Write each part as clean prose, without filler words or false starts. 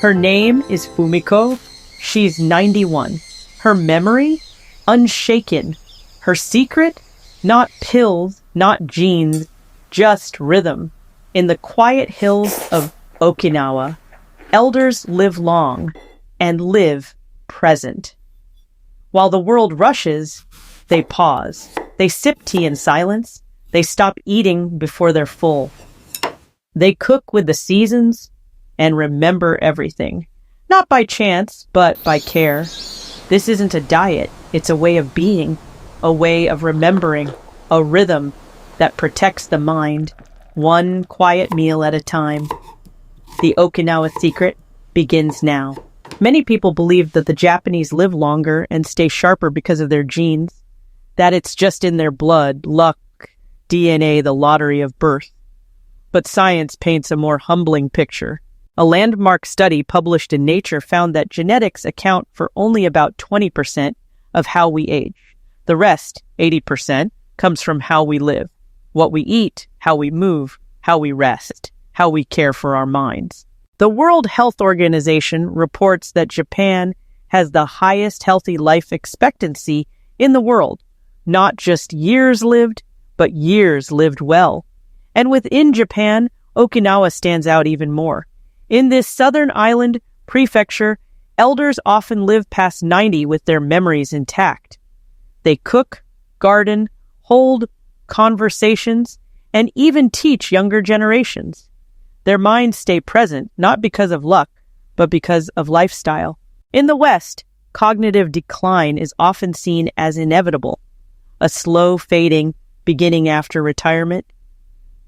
Her name is Fumiko. She's 91. Her memory? Unshaken. Her secret? Not pills, not genes, just rhythm. In the quiet hills of Okinawa, elders live long and live present. While the world rushes, they pause. They sip tea in silence. They stop eating before they're full. They cook with the seasons and remember everything. Not by chance, but by care. This isn't a diet. It's a way of being, a way of remembering, a rhythm that protects the mind, one quiet meal at a time. The Okinawa secret begins now. Many people believe that the Japanese live longer and stay sharper because of their genes, that it's just in their blood, luck, DNA, the lottery of birth. But science paints a more humbling picture. A landmark study published in Nature found that genetics account for only about 20% of how we age. The rest, 80%, comes from how we live, what we eat, how we move, how we rest, how we care for our minds. The World Health Organization reports that Japan has the highest healthy life expectancy in the world. Not just years lived, but years lived well. And within Japan, Okinawa stands out even more. In this southern island prefecture, elders often live past 90 with their memories intact. They cook, garden, hold conversations, and even teach younger generations. Their minds stay present, not because of luck, but because of lifestyle. In the West, cognitive decline is often seen as inevitable, a slow fading beginning after retirement.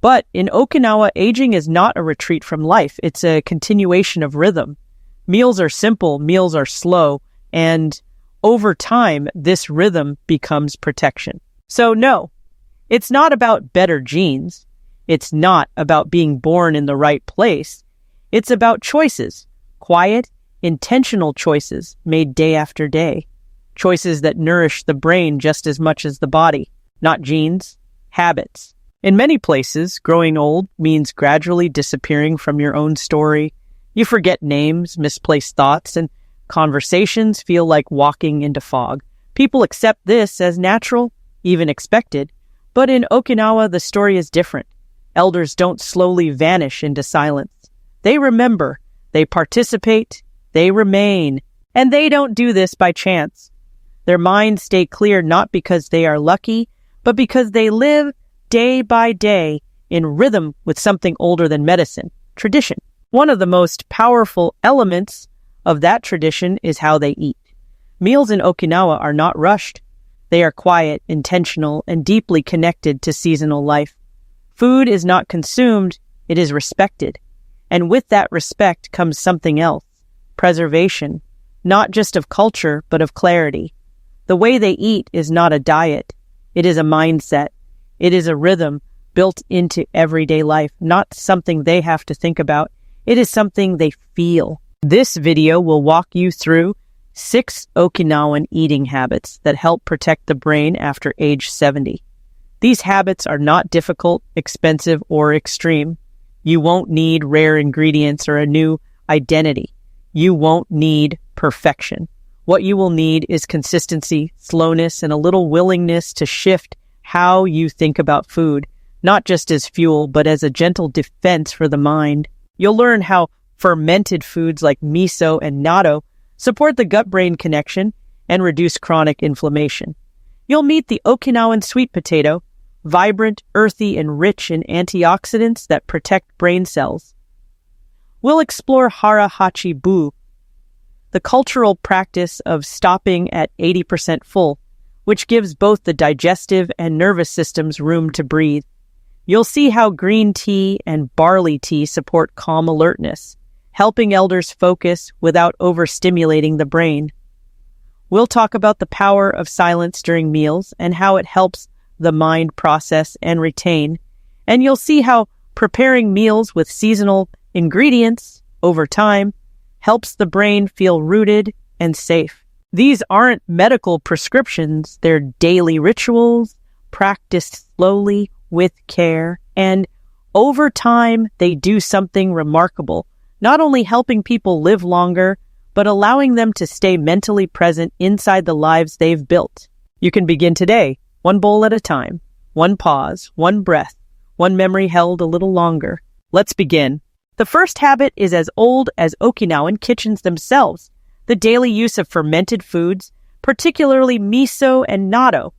But in Okinawa, aging is not a retreat from life. It's a continuation of rhythm. Meals are simple, meals are slow, and over time, this rhythm becomes protection. So no, it's not about better genes. It's not about being born in the right place. It's about choices, quiet, intentional choices made day after day. Choices that nourish the brain just as much as the body, not genes, habits. In many places, growing old means gradually disappearing from your own story. You forget names, misplaced thoughts, and conversations feel like walking into fog. People accept this as natural, even expected. But in Okinawa, the story is different. Elders don't slowly vanish into silence. They remember, they participate, they remain, and they don't do this by chance. Their minds stay clear not because they are lucky, but because they live day by day in rhythm with something older than medicine, tradition. One of the most powerful elements of that tradition is how they eat. Meals in Okinawa are not rushed. They are quiet, intentional, and deeply connected to seasonal life. Food is not consumed, it is respected. And with that respect comes something else, preservation, not just of culture, but of clarity. The way they eat is not a diet. It is a mindset. It is a rhythm built into everyday life, not something they have to think about. It is something they feel. This video will walk you through 6 Okinawan eating habits that help protect the brain after age 70. These habits are not difficult, expensive, or extreme. You won't need rare ingredients or a new identity. You won't need perfection. What you will need is consistency, slowness, and a little willingness to shift how you think about food, not just as fuel, but as a gentle defense for the mind. You'll learn how fermented foods like miso and natto support the gut-brain connection and reduce chronic inflammation. You'll meet the Okinawan sweet potato, vibrant, earthy, and rich in antioxidants that protect brain cells. We'll explore Hara hachi bu, the cultural practice of stopping at 80% full, which gives both the digestive and nervous systems room to breathe. You'll see how green tea and barley tea support calm alertness, helping elders focus without overstimulating the brain. We'll talk about the power of silence during meals and how it helps the mind process and retain. And you'll see how preparing meals with seasonal ingredients over time helps the brain feel rooted and safe. These aren't medical prescriptions, they're daily rituals, practiced slowly with care, and over time they do something remarkable. not only helping people live longer, but allowing them to stay mentally present inside the lives they've built. You can begin today, one bowl at a time, one pause, one breath, one memory held a little longer. Let's begin. The first habit is as old as Okinawan kitchens themselves, the daily use of fermented foods, particularly miso and natto.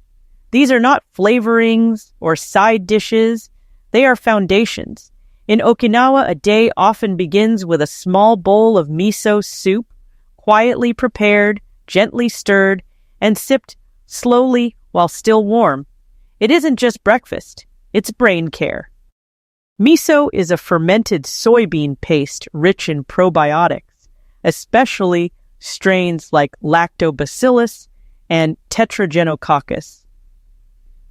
These are not flavorings or side dishes, they are foundations. In Okinawa, a day often begins with a small bowl of miso soup, quietly prepared, gently stirred, and sipped slowly while still warm. It isn't just breakfast, it's brain care. Miso is a fermented soybean paste rich in probiotics, especially strains like Lactobacillus and Tetragenococcus.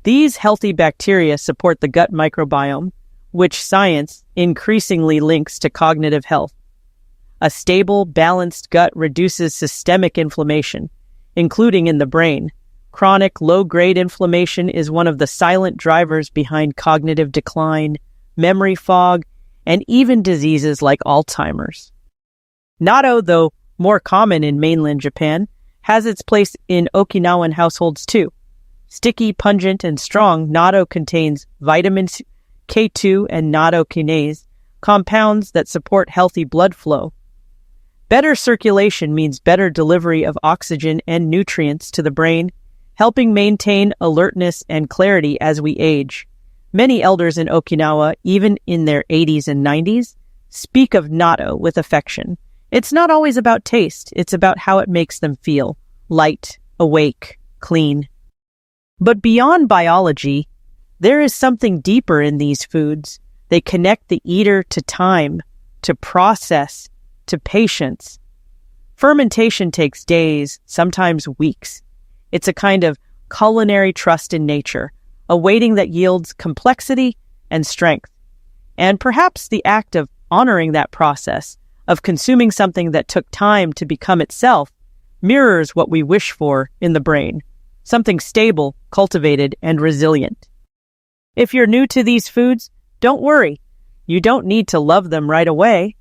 These healthy bacteria support the gut microbiome, which science increasingly links to cognitive health. A stable, balanced gut reduces systemic inflammation, including in the brain. Chronic, low-grade inflammation is one of the silent drivers behind cognitive decline, memory fog, and even diseases like Alzheimer's. Natto, though more common in mainland Japan, has its place in Okinawan households too. Sticky, pungent, and strong, natto contains vitamins K2 and natto kinase, compounds that support healthy blood flow. Better circulation means better delivery of oxygen and nutrients to the brain, helping maintain alertness and clarity as we age. Many elders in Okinawa, even in their 80s and 90s, speak of natto with affection. It's not always about taste, it's about how it makes them feel: light, awake, clean. But beyond biology, there is something deeper in these foods. They connect the eater to time, to process, to patience. Fermentation takes days, sometimes weeks. It's a kind of culinary trust in nature, a waiting that yields complexity and strength. And perhaps the act of honoring that process, of consuming something that took time to become itself, mirrors what we wish for in the brain, something stable, cultivated, and resilient. If you're new to these foods, don't worry. You don't need to love them right away.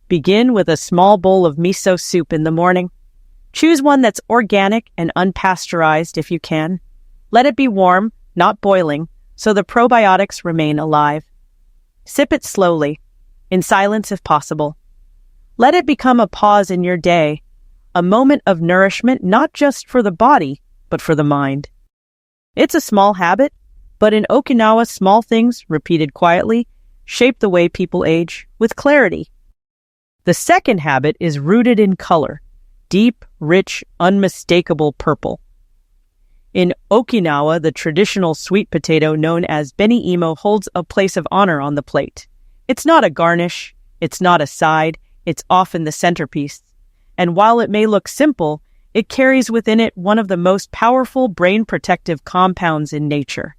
Begin with a small bowl of miso soup in the morning. Choose one that's organic and unpasteurized if you can. Let it be warm, not boiling, so the probiotics remain alive. Sip it slowly, in silence if possible. Let it become a pause in your day, a moment of nourishment not just for the body, but for the mind. It's a small habit, but in Okinawa, small things, repeated quietly, shape the way people age with clarity. The second habit is rooted in color, deep, rich, unmistakable purple. In Okinawa, the traditional sweet potato known as beni-imo holds a place of honor on the plate. It's not a garnish, it's not a side, it's often the centerpiece. And while it may look simple, it carries within it one of the most powerful brain-protective compounds in nature.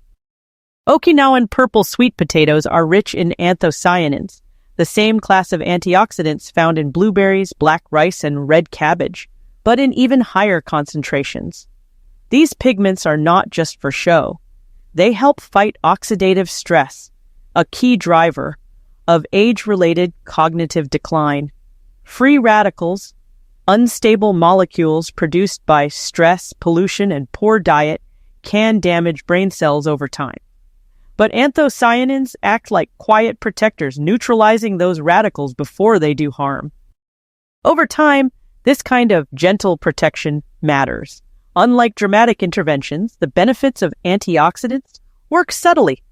Okinawan purple sweet potatoes are rich in anthocyanins, the same class of antioxidants found in blueberries, black rice, and red cabbage, but in even higher concentrations. These pigments are not just for show. They help fight oxidative stress, a key driver of age-related cognitive decline. Free radicals, unstable molecules produced by stress, pollution, and poor diet can damage brain cells over time. But anthocyanins act like quiet protectors, neutralizing those radicals before they do harm. Over time, this kind of gentle protection matters. Unlike dramatic interventions, the benefits of antioxidants work subtly,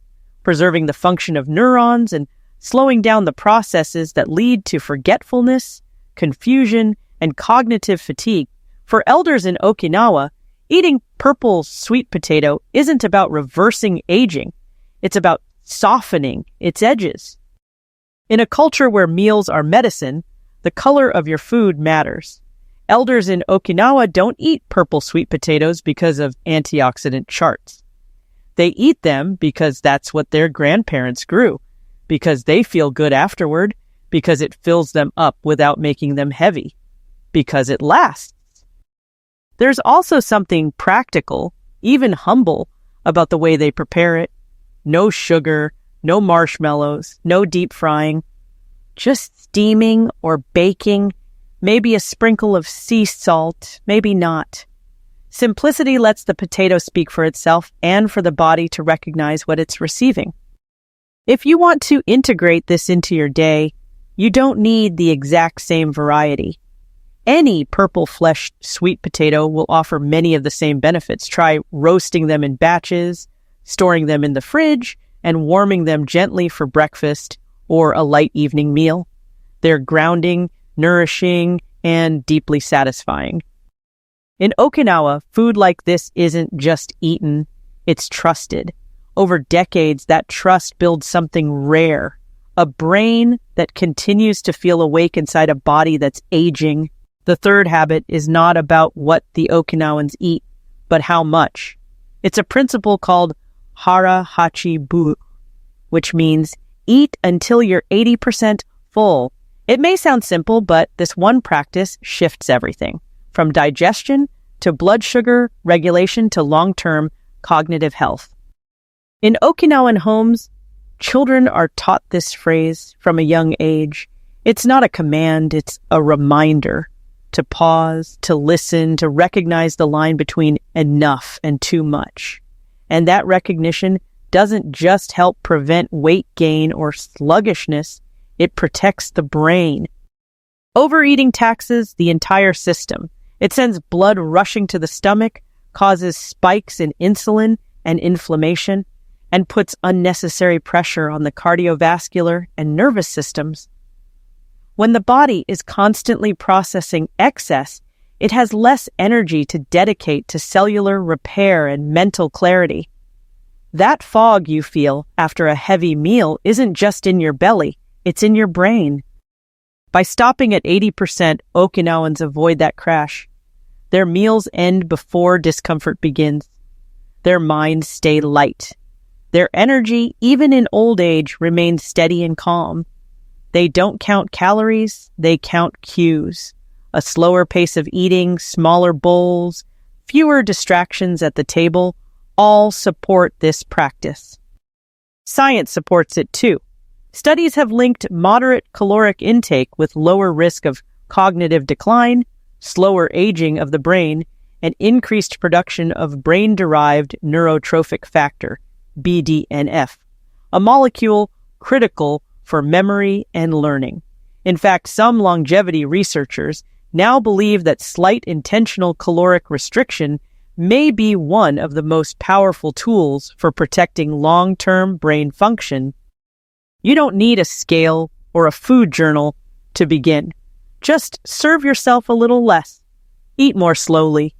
preserving the function of neurons and slowing down the processes that lead to forgetfulness, confusion, and cognitive fatigue. For elders in Okinawa, eating purple sweet potato isn't about reversing aging. It's about softening its edges. In a culture where meals are medicine, the color of your food matters. Elders in Okinawa don't eat purple sweet potatoes because of antioxidant charts. They eat them because that's what their grandparents grew, because they feel good afterward, because it fills them up without making them heavy, because it lasts. There's also something practical, even humble, about the way they prepare it. No sugar, no marshmallows, no deep frying. Just steaming or baking, maybe a sprinkle of sea salt, maybe not. Simplicity lets the potato speak for itself and for the body to recognize what it's receiving. If you want to integrate this into your day, you don't need the exact same variety. Any purple-fleshed sweet potato will offer many of the same benefits. Try roasting them in batches, storing them in the fridge, and warming them gently for breakfast or a light evening meal. They're grounding, nourishing, and deeply satisfying. In Okinawa, food like this isn't just eaten, it's trusted. Over decades, that trust builds something rare, a brain that continues to feel awake inside a body that's aging. The third habit is not about what the Okinawans eat, but how much. It's a principle called Hara, hachi, which means eat until you're 80% full. It may sound simple, but this one practice shifts everything, from digestion to blood sugar regulation to long-term cognitive health. In Okinawan homes, children are taught this phrase from a young age. It's not a command, it's a reminder to pause, to listen, to recognize the line between enough and too much. And that recognition doesn't just help prevent weight gain or sluggishness, it protects the brain. Overeating taxes the entire system. It sends blood rushing to the stomach, causes spikes in insulin and inflammation, and puts unnecessary pressure on the cardiovascular and nervous systems. When the body is constantly processing excess, it has less energy to dedicate to cellular repair and mental clarity. That fog you feel after a heavy meal isn't just in your belly, it's in your brain. By stopping at 80%, Okinawans avoid that crash. Their meals end before discomfort begins. Their minds stay light. Their energy, even in old age, remains steady and calm. They don't count calories, they count cues. A slower pace of eating, smaller bowls, fewer distractions at the table, all support this practice. Science supports it too. Studies have linked moderate caloric intake with lower risk of cognitive decline, slower aging of the brain, and increased production of brain-derived neurotrophic factor, BDNF, a molecule critical for memory and learning. In fact, some longevity researchers now believe that slight intentional caloric restriction may be one of the most powerful tools for protecting long-term brain function. You don't need a scale or a food journal to begin. Just serve yourself a little less. Eat more slowly.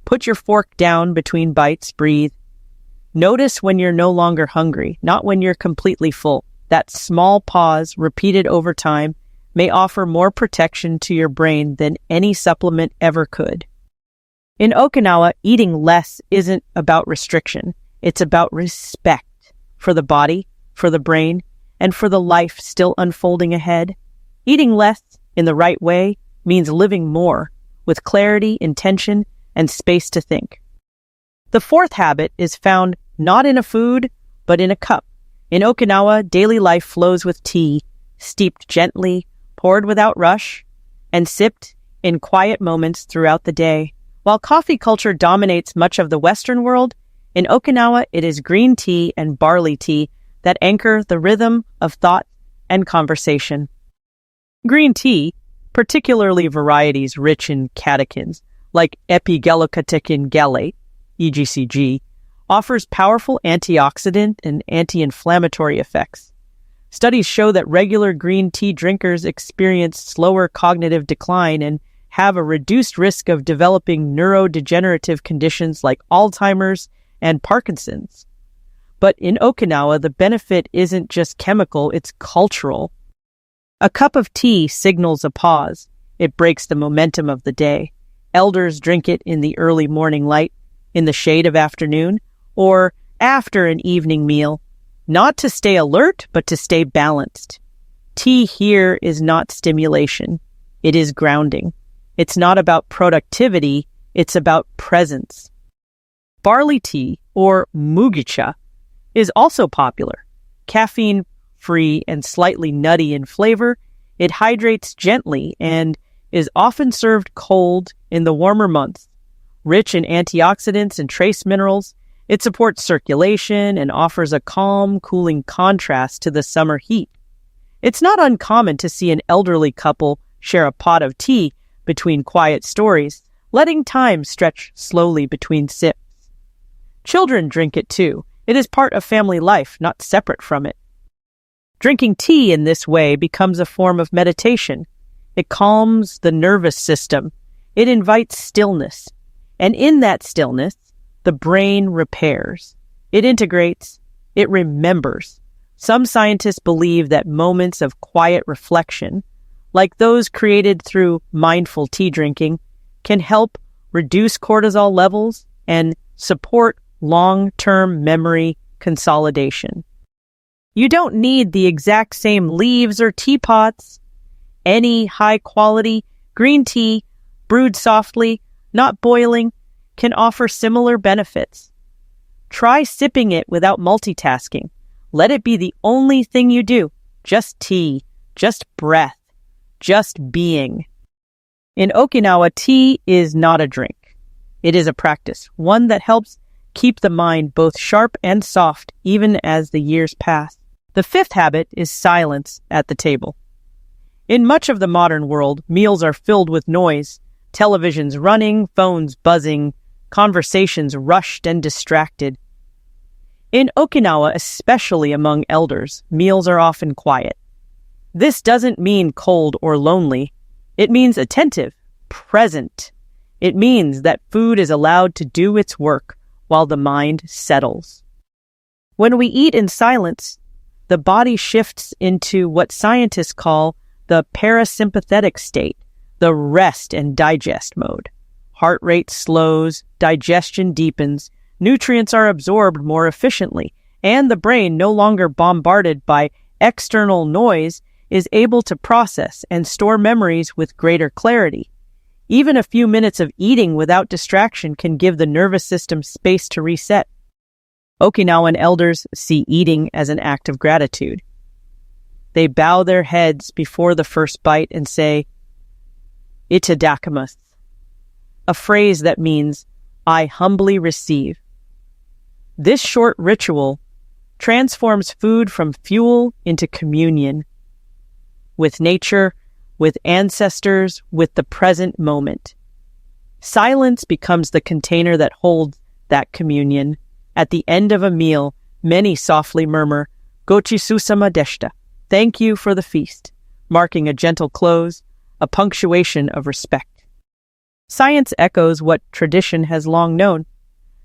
Put your fork down between bites, breathe. Notice when you're no longer hungry, not when you're completely full. That small pause, repeated over time, may offer more protection to your brain than any supplement ever could. In Okinawa, eating less isn't about restriction. It's about respect for the body, for the brain, and for the life still unfolding ahead. Eating less in the right way means living more, with clarity, intention, and space to think. The fourth habit is found not in a food, but in a cup. In Okinawa, daily life flows with tea, steeped gently, poured without rush, and sipped in quiet moments throughout the day. While coffee culture dominates much of the Western world, in Okinawa it is green tea and barley tea that anchor the rhythm of thought and conversation. Green tea, particularly varieties rich in catechins, like epigallocatechin gallate, EGCG, offers powerful antioxidant and anti-inflammatory effects. Studies show that regular green tea drinkers experience slower cognitive decline and have a reduced risk of developing neurodegenerative conditions like Alzheimer's and Parkinson's. But in Okinawa, the benefit isn't just chemical, it's cultural. A cup of tea signals a pause. It breaks the momentum of the day. Elders drink it in the early morning light, in the shade of afternoon, or after an evening meal, not to stay alert, but to stay balanced. Tea here is not stimulation. It is grounding. It's not about productivity, it's about presence. Barley tea, or mugicha, is also popular. Caffeine-free and slightly nutty in flavor, It hydrates gently and is often served cold in the warmer months. Rich in antioxidants and trace minerals, it supports circulation and offers a calm, cooling contrast to the summer heat. It's not uncommon to see an elderly couple share a pot of tea between quiet stories, letting time stretch slowly between sips. Children drink it too. It is part of family life, not separate from it. Drinking tea in this way becomes a form of meditation. It calms the nervous system. It invites stillness. And in that stillness, the brain repairs. It integrates. It remembers. Some scientists believe that moments of quiet reflection, like those created through mindful tea drinking, can help reduce cortisol levels and support long-term memory consolidation. You don't need the exact same leaves or teapots. Any high-quality green tea, brewed softly, not boiling, can offer similar benefits. Try sipping it without multitasking. Let it be the only thing you do. Just tea, just breath, just being. In Okinawa, tea is not a drink. It is a practice, one that helps keep the mind both sharp and soft even as the years pass. The fifth habit is silence at the table. In much of the modern world, meals are filled with noise, televisions running, phones buzzing, conversations rushed and distracted. In Okinawa, especially among elders, meals are often quiet. This doesn't mean cold or lonely. It means attentive, present. It means that food is allowed to do its work while the mind settles. When we eat in silence, the body shifts into what scientists call the parasympathetic state, the rest and digest mode. Heart rate slows, digestion deepens, nutrients are absorbed more efficiently, and the brain, no longer bombarded by external noise, is able to process and store memories with greater clarity. Even a few minutes of eating without distraction can give the nervous system space to reset. Okinawan elders see eating as an act of gratitude. They bow their heads before the first bite and say, "Itadakimasu," a phrase that means, "I humbly receive." This short ritual transforms food from fuel into communion with nature, with ancestors, with the present moment. Silence becomes the container that holds that communion. At the end of a meal, many softly murmur, "Gochisusama deshita," thank you for the feast, marking a gentle close, a punctuation of respect. Science echoes what tradition has long known.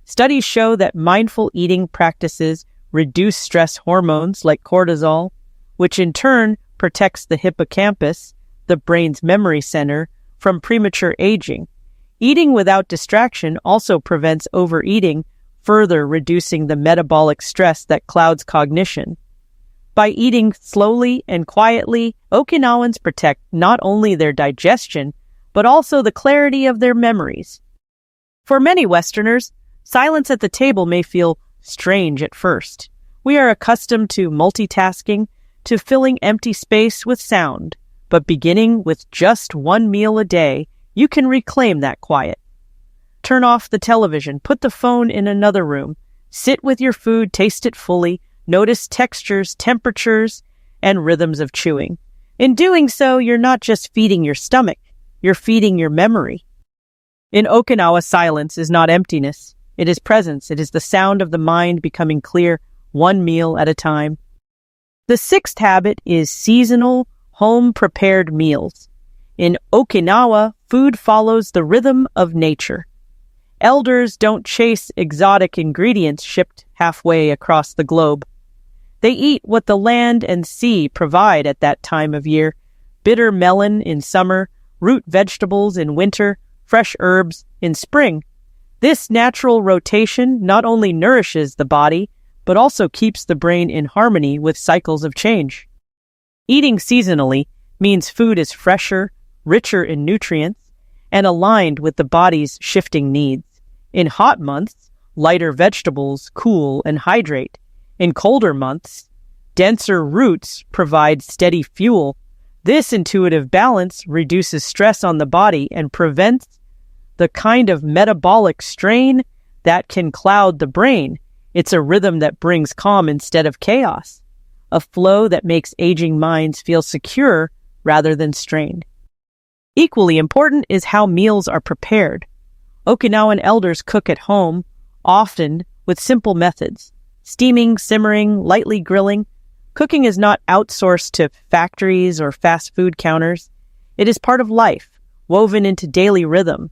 Studies show that mindful eating practices reduce stress hormones like cortisol, which in turn protects the hippocampus, the brain's memory center, from premature aging. Eating without distraction also prevents overeating, further reducing the metabolic stress that clouds cognition. By eating slowly and quietly, Okinawans protect not only their digestion, but also the clarity of their memories. For many Westerners, silence at the table may feel strange at first. We are accustomed to multitasking, to filling empty space with sound, but beginning with just one meal a day, you can reclaim that quiet. Turn off the television, put the phone in another room, sit with your food, taste it fully, notice textures, temperatures, and rhythms of chewing. In doing so, you're not just feeding your stomach, you're feeding your memory. In Okinawa, silence is not emptiness. It is presence. It is the sound of the mind becoming clear, one meal at a time. The sixth habit is seasonal, home-prepared meals. In Okinawa, food follows the rhythm of nature. Elders don't chase exotic ingredients shipped halfway across the globe. They eat what the land and sea provide at that time of year: bitter melon in summer, root vegetables in winter, fresh herbs in spring. This natural rotation not only nourishes the body, but also keeps the brain in harmony with cycles of change. Eating seasonally means food is fresher, richer in nutrients, and aligned with the body's shifting needs. In hot months, lighter vegetables cool and hydrate. In colder months, denser roots provide steady fuel. This intuitive balance reduces stress on the body and prevents the kind of metabolic strain that can cloud the brain. It's a rhythm that brings calm instead of chaos, a flow that makes aging minds feel secure rather than strained. Equally important is how meals are prepared. Okinawan elders cook at home, often with simple methods: steaming, simmering, lightly grilling. Cooking is not outsourced to factories or fast food counters. It is part of life, woven into daily rhythm.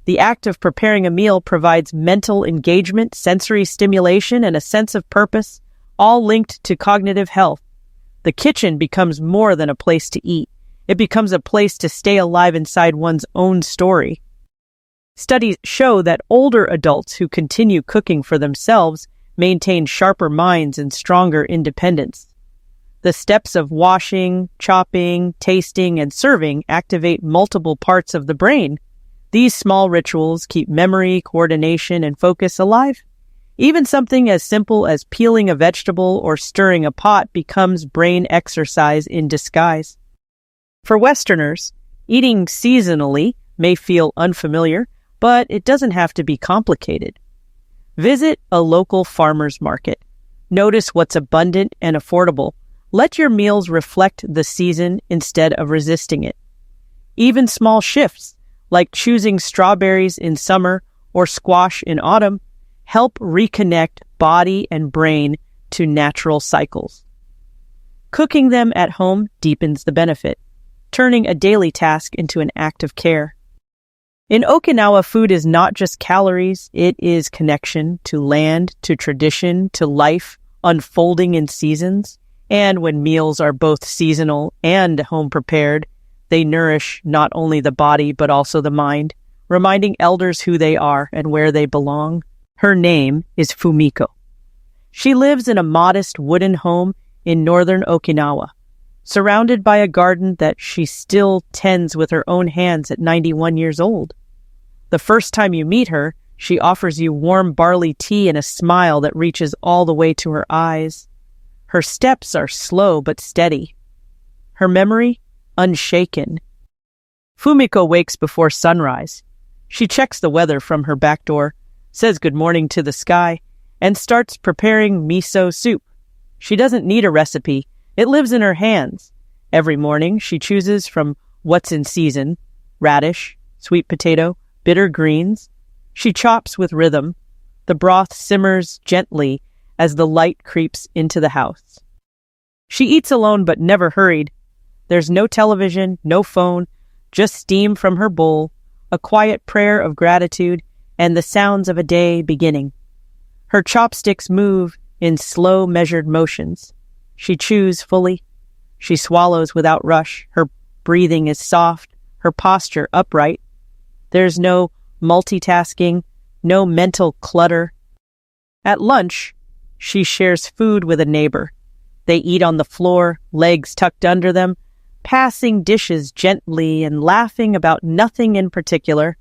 The act of preparing a meal provides mental engagement, sensory stimulation, and a sense of purpose, all linked to cognitive health. The kitchen becomes more than a place to eat. It becomes a place to stay alive inside one's own story. Studies show that older adults who continue cooking for themselves maintain sharper minds and stronger independence. The steps of washing, chopping, tasting, and serving activate multiple parts of the brain. These small rituals keep memory, coordination, and focus alive. Even something as simple as peeling a vegetable or stirring a pot becomes brain exercise in disguise. For Westerners, eating seasonally may feel unfamiliar, but it doesn't have to be complicated. Visit a local farmer's market. Notice what's abundant and affordable. Let your meals reflect the season instead of resisting it. Even small shifts, like choosing strawberries in summer or squash in autumn, help reconnect body and brain to natural cycles. Cooking them at home deepens the benefit, turning a daily task into an act of care. In Okinawa, food is not just calories, it is connection to land, to tradition, to life unfolding in seasons. And when meals are both seasonal and home-prepared, they nourish not only the body but also the mind, reminding elders who they are and where they belong. Her name is Fumiko. She lives in a modest wooden home in northern Okinawa, surrounded by a garden that she still tends with her own hands at 91 years old. The first time you meet her, she offers you warm barley tea and a smile that reaches all the way to her eyes. Her steps are slow but steady. Her memory, unshaken. Fumiko wakes before sunrise. She checks the weather from her back door, says good morning to the sky, and starts preparing miso soup. She doesn't need a recipe. It lives in her hands. Every morning, she chooses from what's in season: radish, sweet potato, bitter greens. She chops with rhythm. The broth simmers gently as the light creeps into the house. She eats alone but never hurried. There's no television, no phone, just steam from her bowl, a quiet prayer of gratitude, and the sounds of a day beginning. Her chopsticks move in slow, measured motions. She chews fully. She swallows without rush. Her breathing is soft, her posture upright. There's no multitasking, no mental clutter. At lunch, she shares food with a neighbor. They eat on the floor, legs tucked under them, passing dishes gently and laughing about nothing in particular.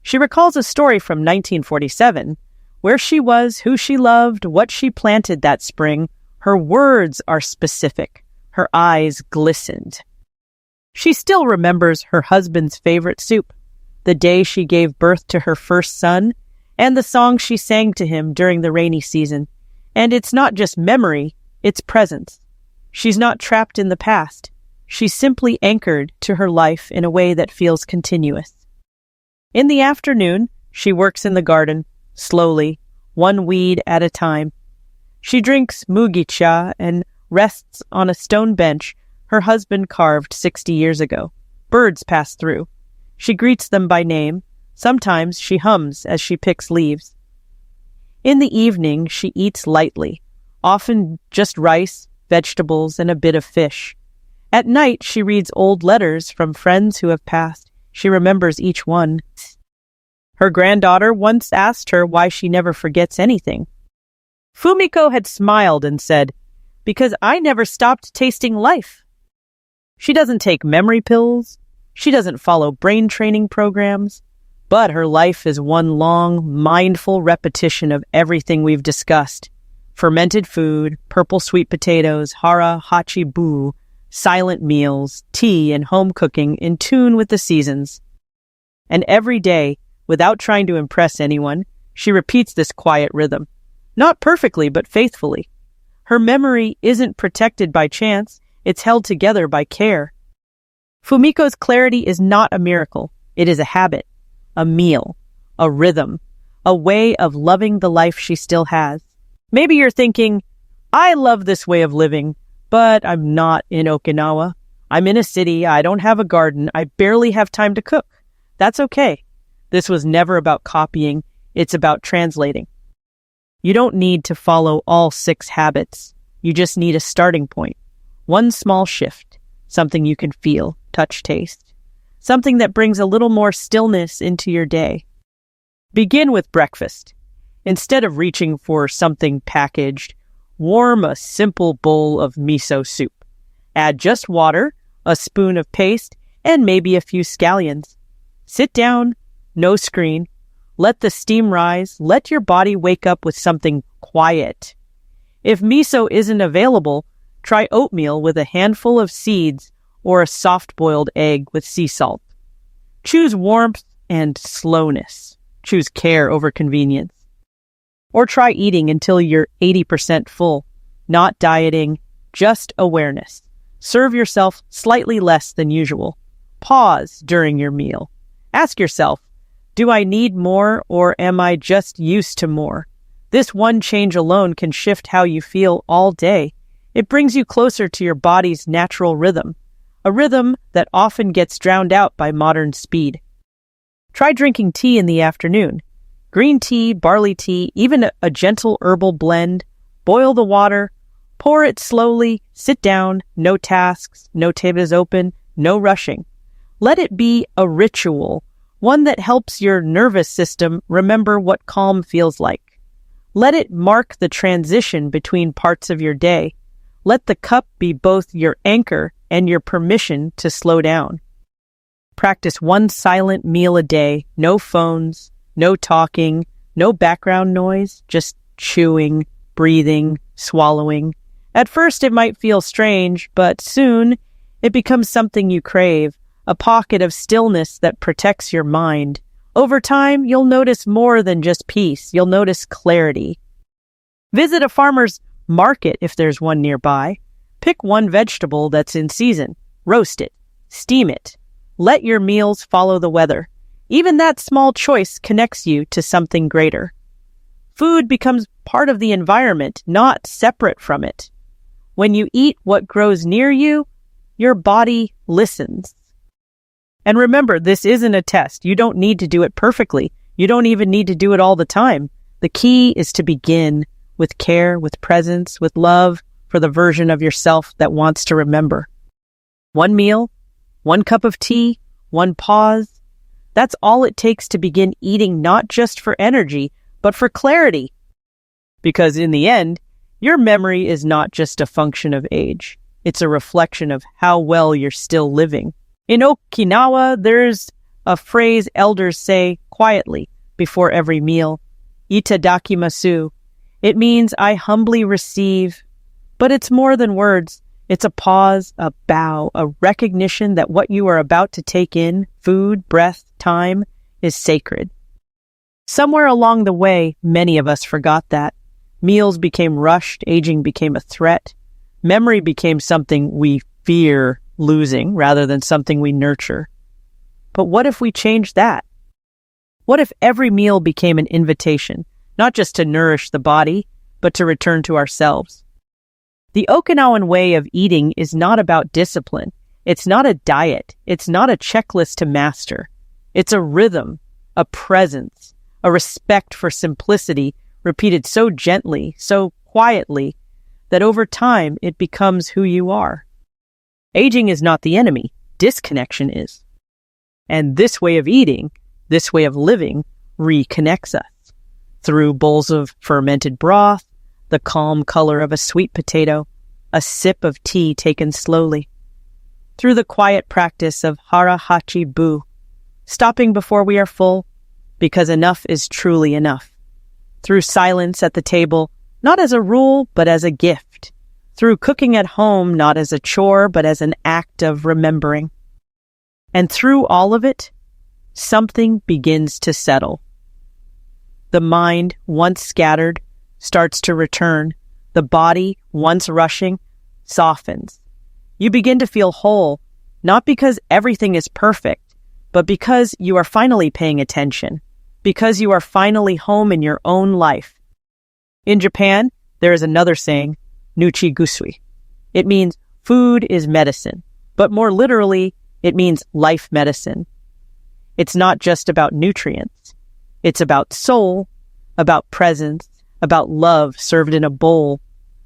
She recalls a story from 1947, where she was, who she loved, what she planted that spring. Her words are specific. Her eyes glistened. She still remembers her husband's favorite soup, the day she gave birth to her first son, and the song she sang to him during the rainy season. And it's not just memory, it's presence. She's not trapped in the past. She's simply anchored to her life in a way that feels continuous. In the afternoon, she works in the garden, slowly, one weed at a time. She drinks mugicha and rests on a stone bench her husband carved 60 years ago. Birds pass through. She greets them by name. Sometimes she hums as she picks leaves. In the evening, she eats lightly, often just rice, vegetables, and a bit of fish. At night, she reads old letters from friends who have passed. She remembers each one. Her granddaughter once asked her why she never forgets anything. Fumiko had smiled and said, "Because I never stopped tasting life." She doesn't take memory pills. She doesn't follow brain training programs. But her life is one long, mindful repetition of everything we've discussed. Fermented food, purple sweet potatoes, hara, hachi, Silent meals, tea, and home cooking in tune with the seasons. And every day, without trying to impress anyone, she repeats this quiet rhythm. Not perfectly, but faithfully. Her memory isn't protected by chance, it's held together by care. Fumiko's clarity is not a miracle. It is a habit, a meal, a rhythm, a way of loving the life she still has. Maybe you're thinking, I love this way of living, but I'm not in Okinawa. I'm in a city, I don't have a garden, I barely have time to cook. That's okay. This was never about copying, it's about translating. You don't need to follow all 6 habits. You just need a starting point. One small shift, something you can feel, touch, taste. Something that brings a little more stillness into your day. Begin with breakfast. Instead of reaching for something packaged, warm a simple bowl of miso soup. Add just water, a spoon of paste, and maybe a few scallions. Sit down, no screen. Let the steam rise. Let your body wake up with something quiet. If miso isn't available, try oatmeal with a handful of seeds or a soft-boiled egg with sea salt. Choose warmth and slowness. Choose care over convenience. Or try eating until you're 80% full. Not dieting, just awareness. Serve yourself slightly less than usual. Pause during your meal. Ask yourself, do I need more or am I just used to more? This one change alone can shift how you feel all day. It brings you closer to your body's natural rhythm, a rhythm that often gets drowned out by modern speed. Try drinking tea in the afternoon. Green tea, barley tea, even a gentle herbal blend. Boil the water, pour it slowly, sit down, no tasks, no tables open, no rushing. Let it be a ritual, one that helps your nervous system remember what calm feels like. Let it mark the transition between parts of your day. Let the cup be both your anchor and your permission to slow down. Practice one silent meal a day, no phones, no talking, no background noise, just chewing, breathing, swallowing. At first it might feel strange, but soon it becomes something you crave, a pocket of stillness that protects your mind. Over time, you'll notice more than just peace. You'll notice clarity. Visit a farmer's market if there's one nearby. Pick one vegetable that's in season. Roast it. Steam it. Let your meals follow the weather. Even that small choice connects you to something greater. Food becomes part of the environment, not separate from it. When you eat what grows near you, your body listens. And remember, this isn't a test. You don't need to do it perfectly. You don't even need to do it all the time. The key is to begin with care, with presence, with love for the version of yourself that wants to remember. One meal, one cup of tea, one pause. That's all it takes to begin eating, not just for energy, but for clarity. Because in the end, your memory is not just a function of age. It's a reflection of how well you're still living. In Okinawa, there's a phrase elders say quietly before every meal, itadakimasu. It means I humbly receive, but it's more than words. It's a pause, a bow, a recognition that what you are about to take in, food, breath, time, is sacred. Somewhere along the way, many of us forgot that. Meals became rushed, aging became a threat, memory became something we fear losing rather than something we nurture. But what if we changed that? What if every meal became an invitation, not just to nourish the body, but to return to ourselves? The Okinawan way of eating is not about discipline. It's not a diet. It's not a checklist to master. It's a rhythm, a presence, a respect for simplicity repeated so gently, so quietly, that over time it becomes who you are. Aging is not the enemy. Disconnection is. And this way of eating, this way of living, reconnects us. Through bowls of fermented broth, the calm color of a sweet potato, a sip of tea taken slowly. Through the quiet practice of Hara, hachi, bu, stopping before we are full, because enough is truly enough. Through silence at the table, not as a rule, but as a gift. through cooking at home not as a chore but as an act of remembering. And through all of it, something begins to settle. The mind, once scattered, starts to return. The body, once rushing, softens. You begin to feel whole, not because everything is perfect, but because you are finally paying attention, because you are finally home in your own life. In Japan, there is another saying, nuchi gusui. It means food is medicine, but more literally, it means life medicine. It's not just about nutrients. It's about soul, about presence, about love served in a bowl.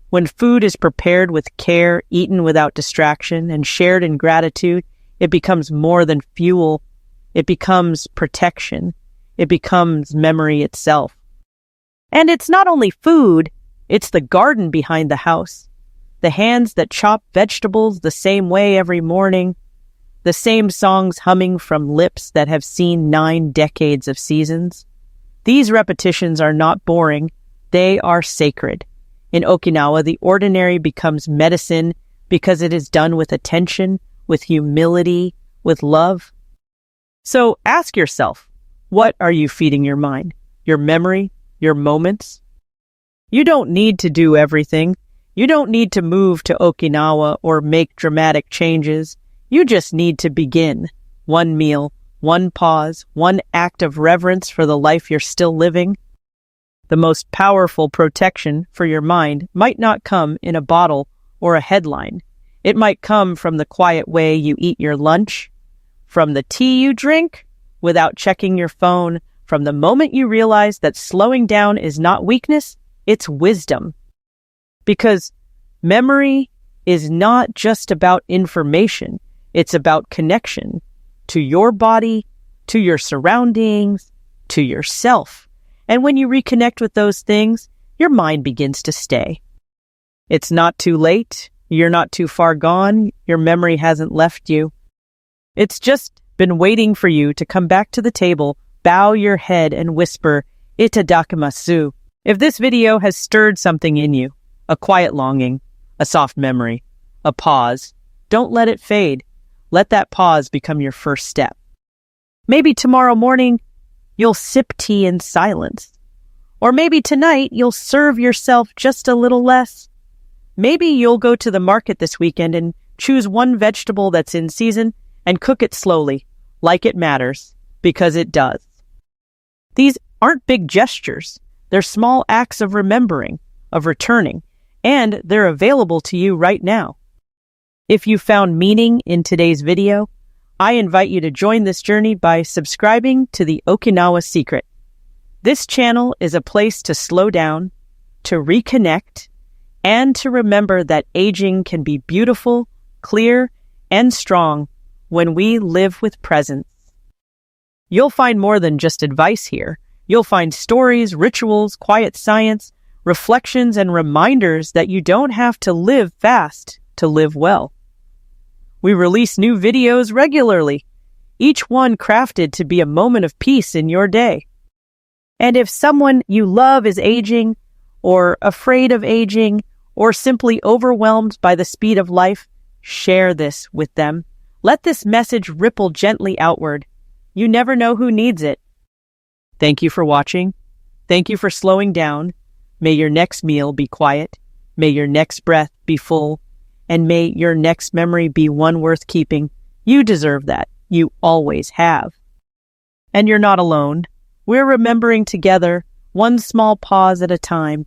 When food is prepared with care, eaten without distraction, and shared in gratitude, it becomes more than fuel. It becomes protection. It becomes memory itself. And it's not only food, it's the garden behind the house. The hands that chop vegetables the same way every morning. The same songs humming from lips that have seen 9 decades of seasons. These repetitions are not boring. They are sacred. In Okinawa, the ordinary becomes medicine because it is done with attention, with humility, with love. So ask yourself, what are you feeding your mind? Your memory? Your moments? You don't need to do everything. You don't need to move to Okinawa or make dramatic changes. You just need to begin. One meal, one pause, one act of reverence for the life you're still living. The most powerful protection for your mind might not come in a bottle or a headline. It might come from the quiet way you eat your lunch, from the tea you drink without checking your phone, from the moment you realize that slowing down is not weakness, it's wisdom. Because memory is not just about information, it's about connection to your body, to your surroundings, to yourself. And when you reconnect with those things, your mind begins to stay. It's not too late. You're not too far gone. Your memory hasn't left you. It's just been waiting for you to come back to the table, bow your head, and whisper, "Itadakimasu." If this video has stirred something in you, a quiet longing, a soft memory, a pause, don't let it fade. Let that pause become your first step. Maybe tomorrow morning, you'll sip tea in silence. Or maybe tonight, you'll serve yourself just a little less. Maybe you'll go to the market this weekend and choose one vegetable that's in season and cook it slowly, like it matters, because it does. These aren't big gestures. They're small acts of remembering, of returning, and they're available to you right now. If you found meaning in today's video, I invite you to join this journey by subscribing to the Okinawa Secret. This channel is a place to slow down, to reconnect, and to remember that aging can be beautiful, clear, and strong when we live with presence. You'll find more than just advice here. You'll find stories, rituals, quiet science, reflections, and reminders that you don't have to live fast to live well. We release new videos regularly, each one crafted to be a moment of peace in your day. And if someone you love is aging, or afraid of aging, or simply overwhelmed by the speed of life, share this with them. Let this message ripple gently outward. You never know who needs it. Thank you for watching. Thank you for slowing down. May your next meal be quiet. May your next breath be full. And may your next memory be one worth keeping. You deserve that. You always have. And you're not alone. We're remembering together, one small pause at a time.